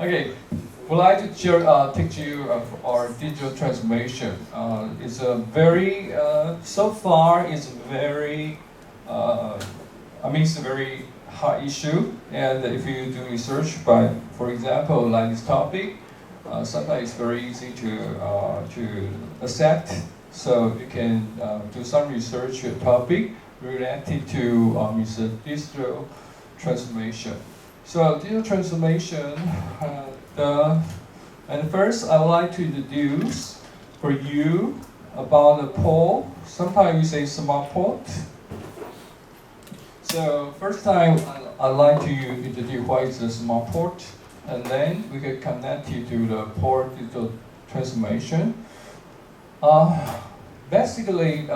Okay, would like to teach you our digital transformation. It's a very, so far it's very, it's a very hot issue. And if you do research by, for example, like this topic, sometimes it's very easy to accept. So you can do some research topic related to digital transformation. So digital transformation, and first I would like to introduce for you about the port. Sometimes we say smart port. So first time I'd like to introduce what is the smart port, and then we can connect it to the port digital transformation. Basically,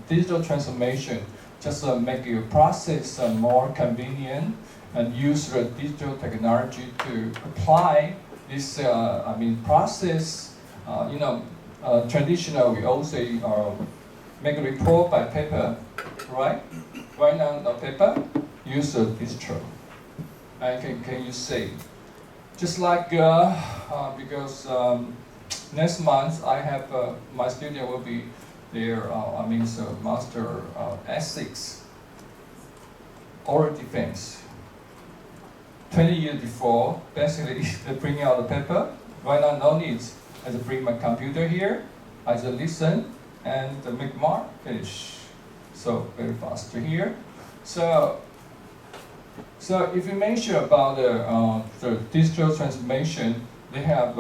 digital transformation just make your process more convenient and use the digital technology to apply this process. Traditional we also make a report by paper, right? Right now no paper, use the digital. And can you say, just like because next month I have my student will be their master ethics oral defense. 20 years before, basically they bring out the paper. Right now, no needs. I just bring my computer here, I just listen, and make mark, finish. So very fast to here. So if you mention about the digital transformation, they have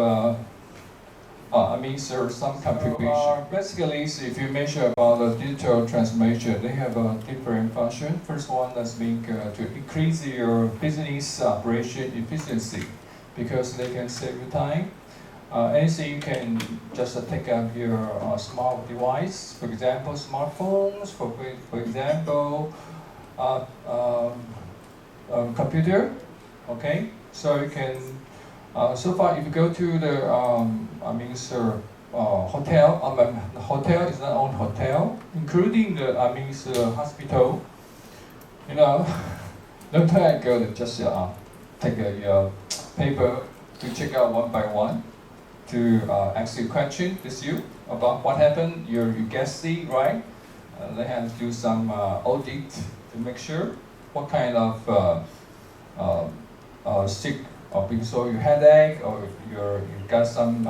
some contribution. Basically, if you measure about the digital transformation, they have a different function. First one is being to increase your business operation efficiency, because they can save you time. Anything you can just take up your smart device, for example, smartphones, for example, computer. Okay, so you can. So far, if you go to the hotel, the hotel is not own hotel, including the hospital. Long time ago, they just take a paper to check out one by one, to ask you a question with you about what happened. You guess see, right? They have to do some audit to make sure what kind of sick. Or because you headache, or you got some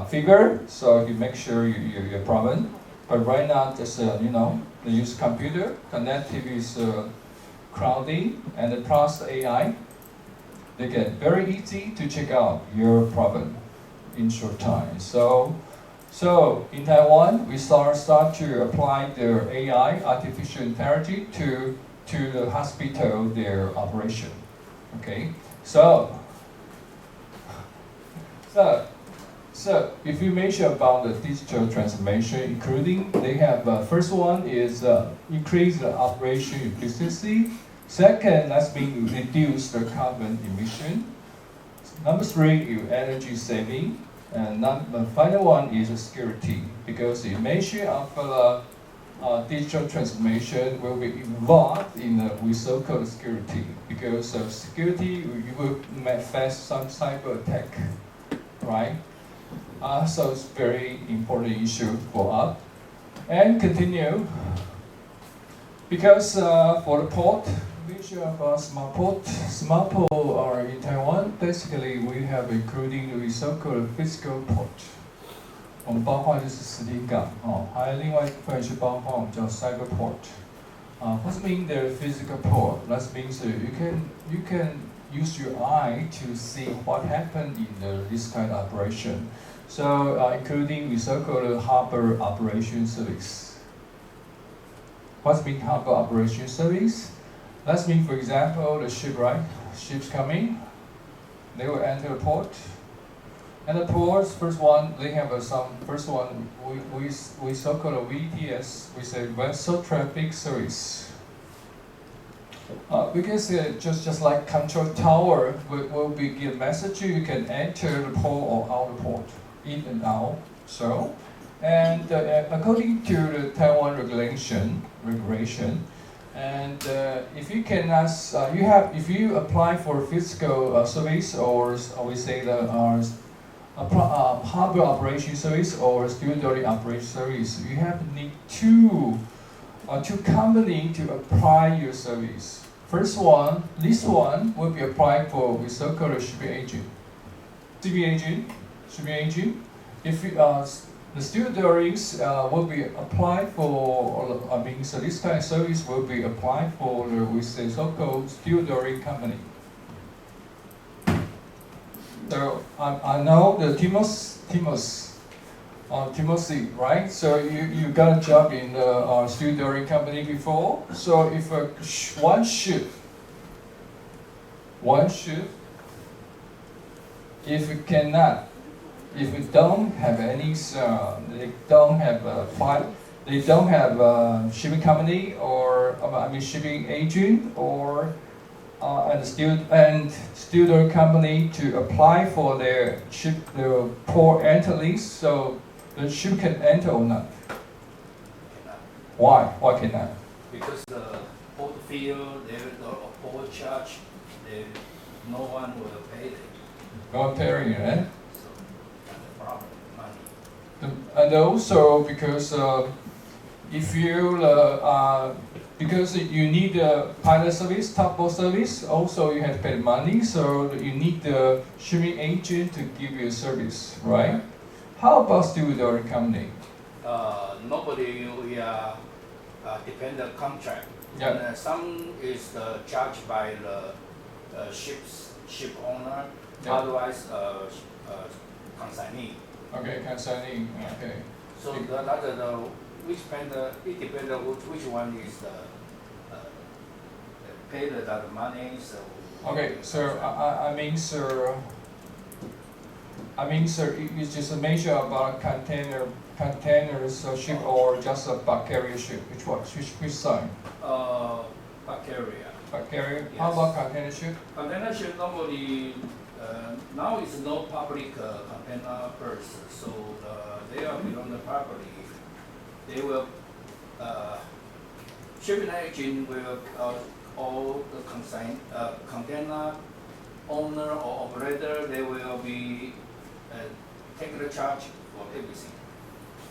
fever, so you make sure your problem. But right now, just they use computer, connected with clouding, and plus AI. They get very easy to check out your problem in short time. So in Taiwan, we start to apply the AI, artificial intelligence, to the hospital, their operation. Okay. So if you mention about the digital transformation, including they have first one is increase the operation efficiency. Second, that's mean reduce the carbon emission. Number three, your energy saving. And the final one is security, because the measure of digital transformation will be involved in with so-called security, because of security you will face some cyber attack, right? So it's very important issue for us. And continue, because for the port, vision of smart port are in Taiwan. Basically, we have including the so-called physical port. 我们包括就是实体港还有另外一部分是包括我们叫 cyber port. What mean the physical port? That means you can use your eye to see what happened in this kind of operation. So including the so-called harbor operation service. What mean harbor operation service? That means, for example, the ship, right? Ships coming, they will enter the port. And the ports, first one, they have first one, we so-called VTS, we say Vessel Traffic Service. Because just like control tower will be give message, you can enter the port or out the port, in and out. And according to the Taiwan regulation, And if you cannot, if you apply for physical service, or we say the harbor operation service or steel dory operation service, you have to need two companies to apply your service. First one, this one will be applied for we so-called shipping agent. Shipping agent. If you, the steel dories will be applied for, so this kind of service will be applied for with the so-called steel dory company. So I know the Timothy, right? So you got a job in the steel dory company before. So if one ship, if it cannot. If we don't have any, they don't have shipping company or shipping agent or and steel dory company to apply for their port enter lease, so the ship can enter or not. Why? Why cannot? Because the port field, there is a port charge, no one will pay it. No one paying, right? Money. And also because if you because you need the pilot service, tugboat service, also you have to pay money, so you need the shipping agent to give you a service, right? How about steel dory company? Nobody we are dependent contract. Yeah. And, some is charged by the ship owner, Yeah. otherwise consignee. Okay, concerning, okay. So which vendor, it depends on which one is pay the money. So Okay, sir, sir, it's just a measure about containers ship or just a bulk carrier ship. Which side? Bulk carrier. Bulk carrier. Yes. How about container ship? Container ship normally now is no public container berths, so they are beyond the property. They will shipping agent will all the container owner or operator, they will be take the charge for everything.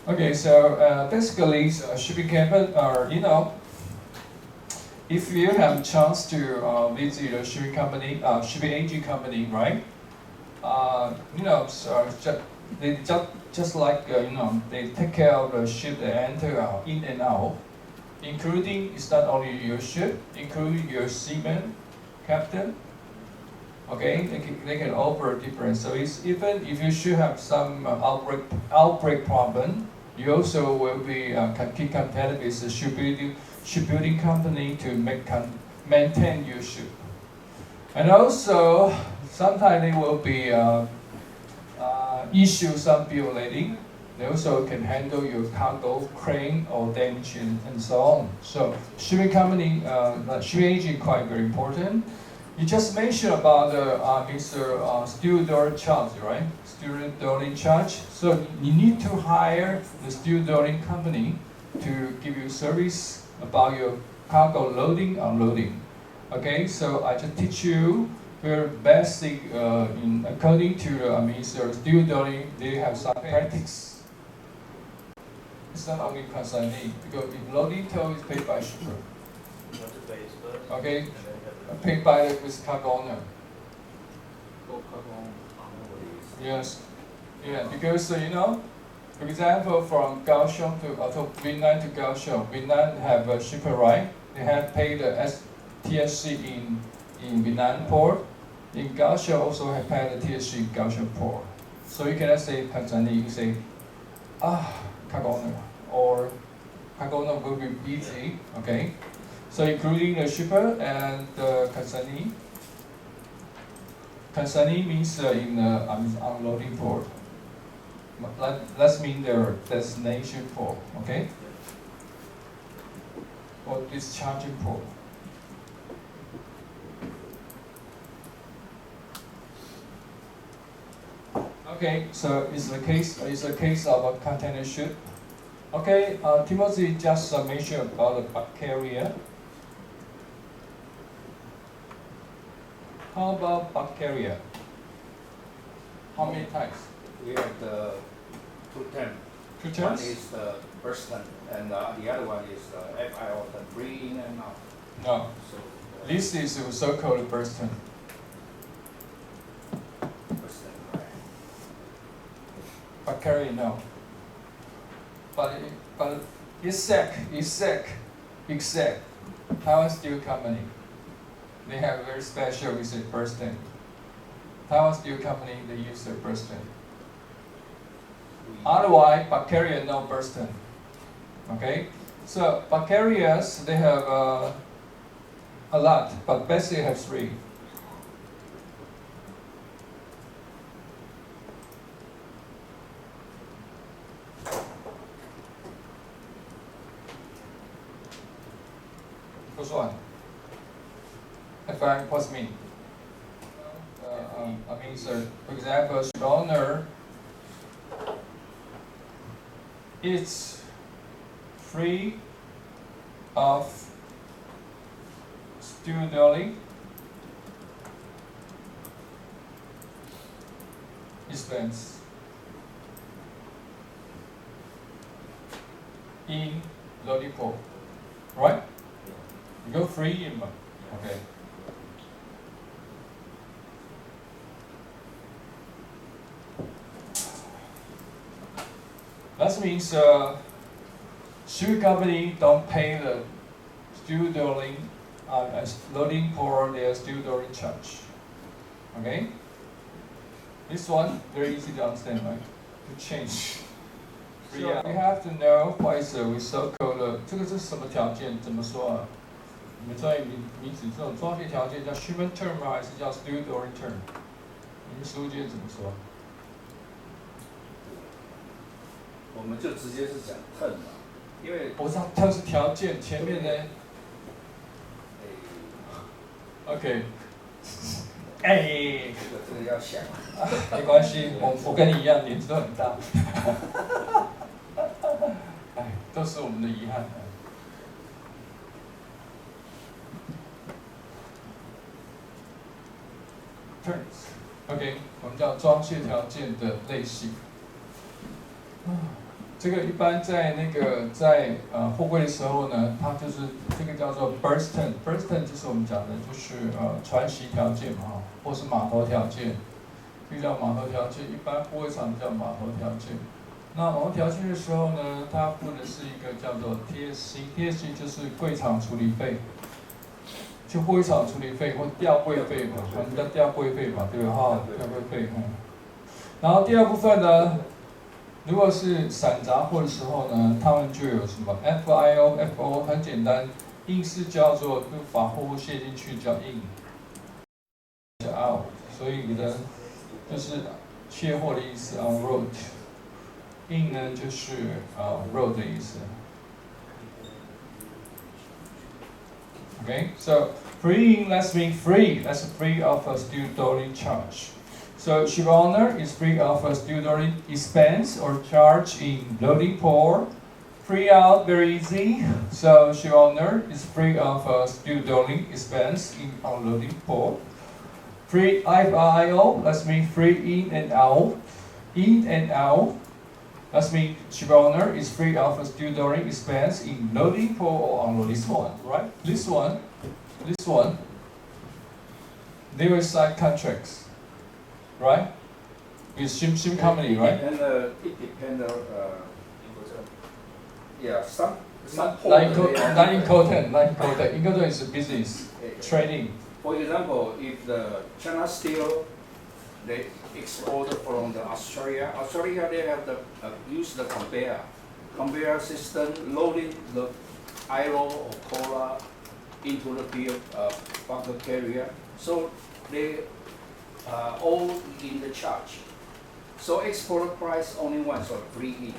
Okay, so basically, shipping company, if you have a chance to visit a shipping company, shipping agent company, right? So they just like they take care of the ship that enter in and out, including it's not only your ship, including your seaman, captain. Okay, they can offer different service. Even if you should have some outbreak problem, you also will be keep contact with the shipbuilding company to maintain your ship. And also, sometimes they will be issue some bill rating. They also can handle your cargo, crane, or damage and so on. So shipping company, shipping agent quite very important. You just mentioned about the steel dory charge, right? Steel dory charge. So you need to hire the steel dory company to give you service about your cargo loading, unloading. Okay, so I just teach you very basic according to steel dory. They have some practice. It's not only consignee because if loading tow is paid by shipper. Okay. Paid by the with cargo owner. Yes, yeah, because for example, from Kaohsiung to Vietnam to Kaohsiung, Vietnam have a shipper, right? They have paid the TSC in Vietnam port. In Kaohsiung also have paid the TSC in Kaohsiung port. So you cannot say consignee. You say cargo owner, or cargo owner will be easy. Okay. So including the shipper and the consignee. Consignee means in unloading port. That means their destination port, okay? Or discharging port. Okay, so it's a case of a container ship. Okay, Timothy just mentioned about the bulk carrier. How about Bulgaria? How many types? We have the two term. Two One terms? is the Burston, and the other one is the FIO, the free in and out. No. So This is a so-called Burston. Burston, right? Bulgaria, no. But except Taiwan Steel Company. They have a very special with the Burston. Taiwan Steel Company, they use the Burston. Otherwise, Bulgaria no Burston. Okay, so Bulgarians they have a lot, but basically have three. First one. FI, what's mean? I mean, so for example, ship owner is free of steel dwelling expense in loading port, right? You go free in, okay. That means steel company don't pay the steel dwelling as loading for their steel dwelling charge. Okay? This one very easy to understand, right? To change. So we have to know what is we so-called 这个是什么条件？怎么说啊？你们在名词这种专业条件叫 human term 还是叫 steel dwelling term？你们书界怎么说？我们就直接是讲 term 嘛，因为我知道 term 是条件，前面呢 ，OK， 哎，这个要想，没关系，我跟你一样，年纪都很大，哎，都是我们的遗憾。terms，OK， 我们叫装卸条件的类型。这个一般在货柜的时候呢，它就是这个叫做 Burston 就是我们讲的就是船席条件嘛，或是码头条件，这个叫码头条件，一般货柜厂叫码头条件。那码头条件的时候呢，它付的是一个叫做 TSC 就是柜场处理费，就货柜场处理费或调柜费嘛，我们叫调柜费嘛，对吧？哈，调柜费。然后第二部分呢。如果是散杂货的时候呢，他们就有什么 FIO 很简单，印是叫做就把货物卸进去叫印，叫 out， 所以你的就是卸货的意思 on road， 印呢就是 road 的意思。Okay, so free in let's mean free. That's free of a steel dwelling charge. So ship owner is free of a steel dwelling expense or charge in loading port. Free out very easy. So ship owner is free of a steel dwelling expense in unloading port. Free FIO, that's mean free in and out. In and out. That's mean ship owner is free of a steel dwelling expense in loading port or unloading. This one, right? This one. They will sign contracts. Right? With ship company, right? It depends. Yeah, some. Like in cotton is business, trading. For example, if the China Steel they export from the Australia they have the use the conveyor system loading the iron or coal into the big bunker carrier. So they all in the charge. So export price only one, so free in.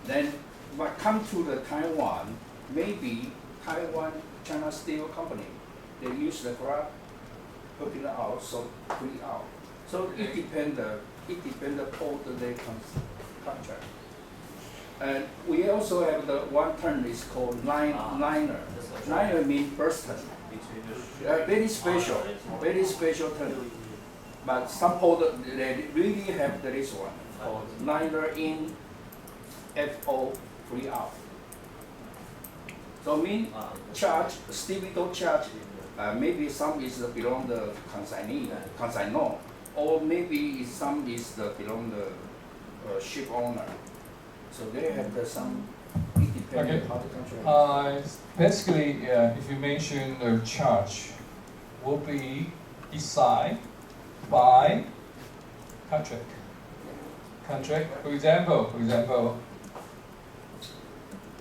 Then but come to the Taiwan, maybe Taiwan China Steel Company, they use the grab, putting it out, so free out. So it depends the port they contract. And we also have the one term is called liner. Liner means Burston. Very special term. But some port they really have this one, neither in FO free out. So mean charge, distributor charge, maybe some is belong the consignor, or maybe some is belong the ship owner. So they have some independent how the contract. Basically, if you mention the charge, will be decided by contract. For example,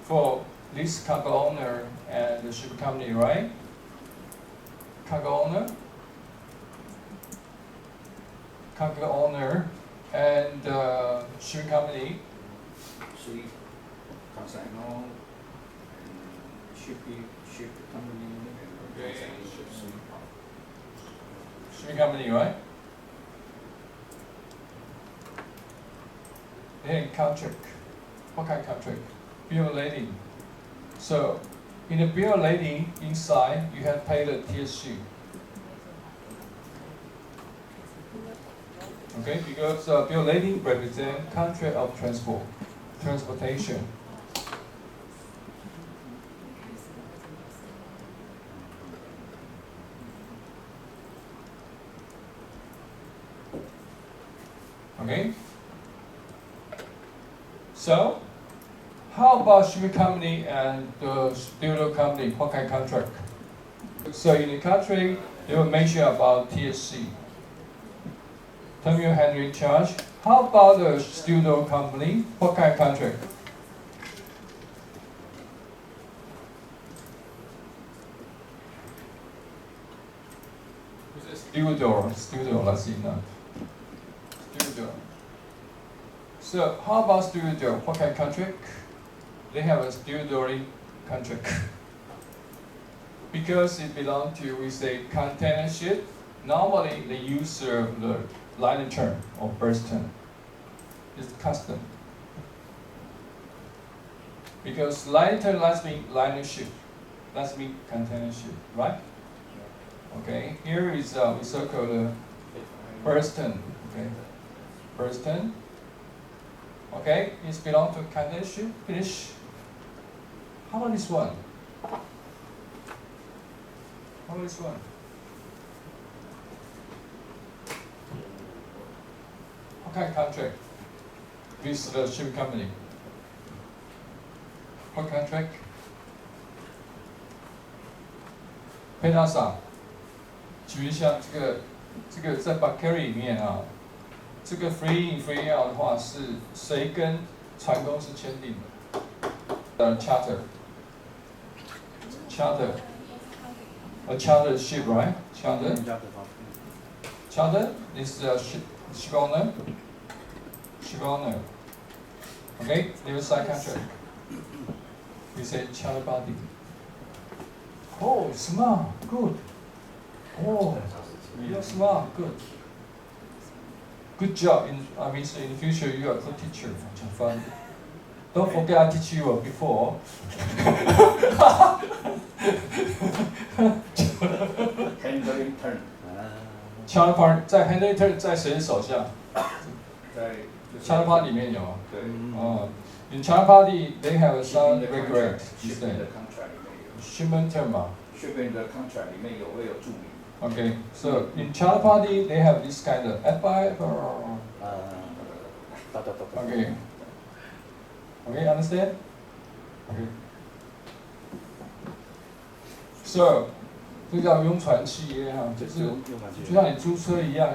for this cargo owner and the ship company, right? Cargo owner, and ship company. Three consignor, ship company, Okay. consignor. Ship company, right? Then contract. What kind of contract? Bill of lading. So, in the bill of lading inside, you have paid the TSC. Okay, because bill of lading represents contract of transportation. Okay. So, how about shipping company and the studio company? What kind of contract? So in the contract, they will mention about TSC, terminal handling charge. How about the studio company? What kind of contract? Studio, let's see now. Studio. So how about studio? What kind of contract? They have a studio contract. Because it belongs to, we say, container ship, normally they use the liner term or burst term. It's custom. Because liner term last mean liner ship, last mean container ship, right? Okay, here is we circle the burst term. Okay, burst term. Okay, it belongs to container ship. Finish. How about this one? How about this one? What kind of contract with the shipping company? What contract? 佩纳莎，举一下这个在 Buckary 里面啊，这个 free in free out 的话是谁跟船公司签订的？charter a charter ship, right? Charter is the ship owner. Okay, they will sign contract. We say charter body. Oh, smart, good. Oh, you're smart, good. Good job. So in the future you are a good teacher. Fun. Don't forget I teach you before. Handling turn. Charter part 在 handling turn 在谁的手下？在 Charter part 里面有啊。对。In charter party they have some regret. Shipment 的 contract 里面有。Shipment term 嘛。Shipment 的 contract 里面会有注明。Okay, so in charter party they have this kind of FI or. Okay. Okay, understand? Okay. So, 这叫拥船企业哈，就是就像你租车一样，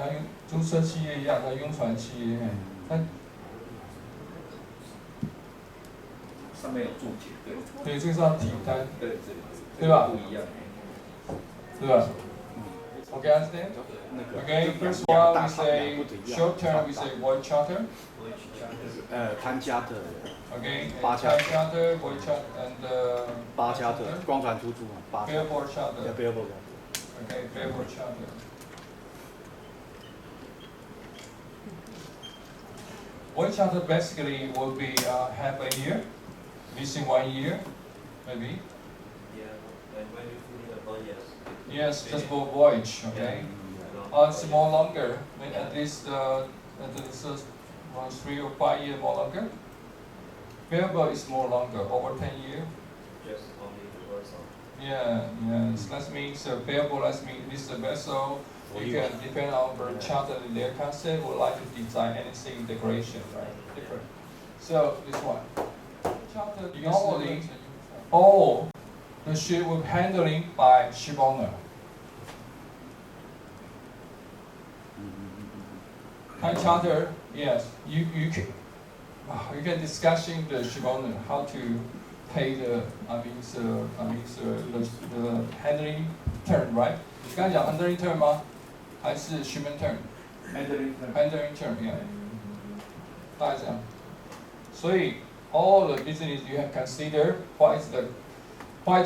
租车企业一样，它拥船企业，它上面有注解，对。对，这个是要体单，对，对吧？不一样，对吧？Okay, understand? Okay, first one we say short term, we say voyage charter. 摊家的 Okay, 八 time 家 charter, voyage charter, and 八家的光船出租嘛，八家 bareboat charter. available Okay, bareboat charter. Voyage charter basically will be half a year, missing 1 year, maybe. Yeah, and when you finish the 1 year, Yes, just for voyage. Okay. It's more longer. At least 3 or 5 years more longer. Bareboat is more longer, over 10 years. Just only the horizontal. Yeah, yes. That means bareboat. That means this vessel. You can depend on the charter in their concept. Would like to design anything decoration, right? Different. So this one. Charter normally all the ship will handling by ship owner. Time charter, yes, you can discussing the ship owner how to pay the the handling term, right? 你刚才讲 handling term 吗？还是 shipment term？handling term, yeah. 大概这样。所以 all the business you have considered what is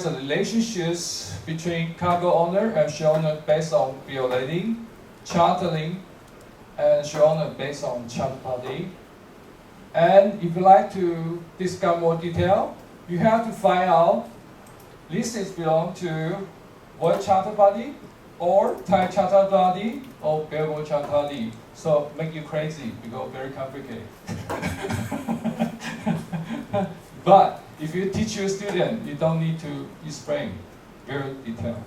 the relationships between cargo owner and ship owner based on bill of lading, chartering, and ship owner based on charter party. And if you like to discuss more detail, you have to find out this is belong to one charter party or Thai charter party or bareboat charter party. So make you crazy because very complicated. But if you teach your student, you don't need to explain very detailed.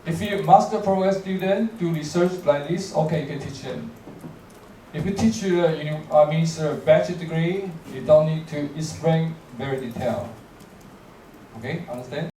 If you master program student do research like this, okay, you can teach them. If you teach bachelor degree, you don't need to explain very detailed. Okay, understand?